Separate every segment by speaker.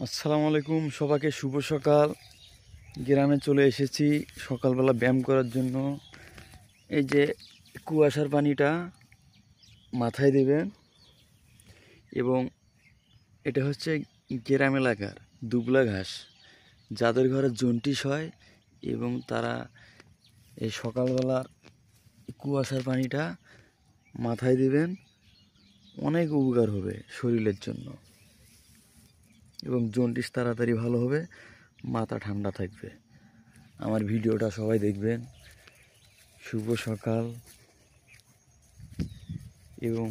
Speaker 1: আসসালামু আলাইকুম, সবাইকে শুভ সকাল। গ্রামে চলে এসেছি সকালবেলা ব্যায়াম করার জন্য। এই যে কুয়াশার পানিটা মাথায় দেবেন এবং এটা হচ্ছে গ্রাম এলাকার দুবলা ঘাস, যাদের ঘরে জন্ডিস হয় এবং তারা এই সকালবেলার কুয়াশার পানিটা মাথায় দেবেন, অনেক উপকার হবে শরীরের জন্য এবং জন্ডিস তাড়াতাড়ি ভালো হবে, মাথা ঠান্ডা থাকবে। আমার ভিডিওটা সবাই দেখবেন। শুভ সকাল এবং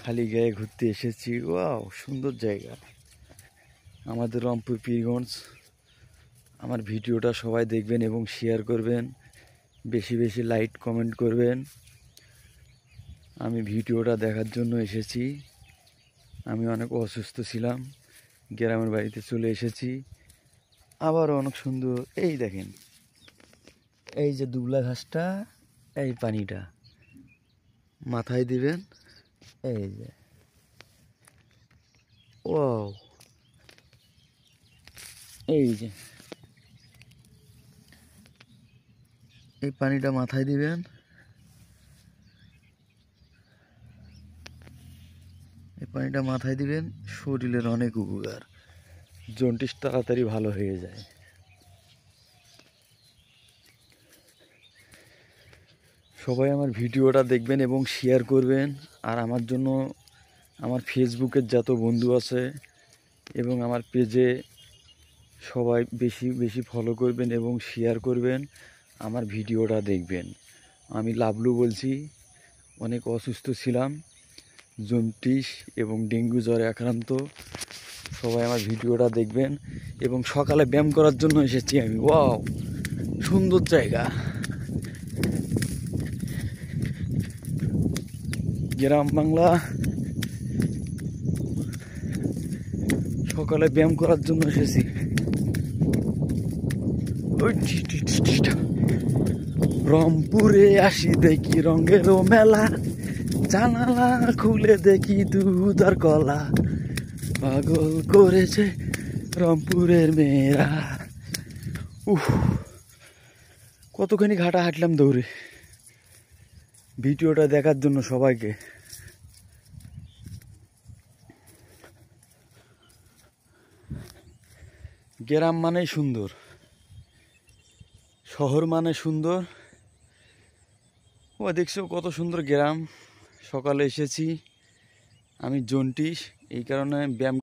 Speaker 1: খালি গায়ে ঘুরতে এসেছি। ওয়াও, সুন্দর জায়গা আমাদের রংপুর পীরগঞ্জ। আমার ভিডিওটা সবাই দেখবেন এবং শেয়ার করবেন, বেশি বেশি লাইক কমেন্ট করবেন। আমি ভিডিওটা দেখার জন্য এসেছি। আমি অনেক অসুস্থ ছিলাম, গ্রামের বাড়িতে চলে এসেছি। আবারও অনেক সুন্দর। এই দেখেন, এই যে দুবলা ঘাসটা, এই পানিটা মাথায় দিবেন। এই যে ওয়াও, এই যে এই পানিটা মাথায় দিবেন। এই পানিটা মাথায় দিবেন, শরীরের অনেক উপকার, জন্ডিস তাড়াতাড়ি ভালো হয়ে যায়। সবাই আমার ভিডিওটা দেখবেন এবং শেয়ার করবেন। আর আমার জন্য আমার ফেসবুকের যত বন্ধু আছে এবং আমার পেজে সবাই বেশি বেশি ফলো করবেন এবং শেয়ার করবেন, আমার ভিডিওটা দেখবেন। আমি লাভলু বলছি, অনেক অসুস্থ ছিলাম, জন্ডিস এবং ডেঙ্গু জ্বরে আক্রান্ত। সবাই আমার ভিডিওটা দেখবেন এবং সকালে ব্যায়াম করার জন্য এসেছি আমি। ওয়াও, সুন্দর জায়গা, গ্রাম বাংলা। সকালে ব্যায়াম করার জন্য এসেছি। রংপুরে আসি দেখি রঙেরও মেলা, জানালা খুলে দেখি দুধ আর কলা, পাগল করেছে রংপুরের মেয়েরা। উফ, কতখানি ঘাটা হাঁটলাম দৌড়ে। ভিডিওটা দেখার জন্য সবাইকে। গ্রাম মানেই সুন্দর, শহর মানে সুন্দর। ও দেখছো কত সুন্দর গ্রাম। সকালে এসেছি, আমি জন্ডিস, এই কারণে ব্যায়াম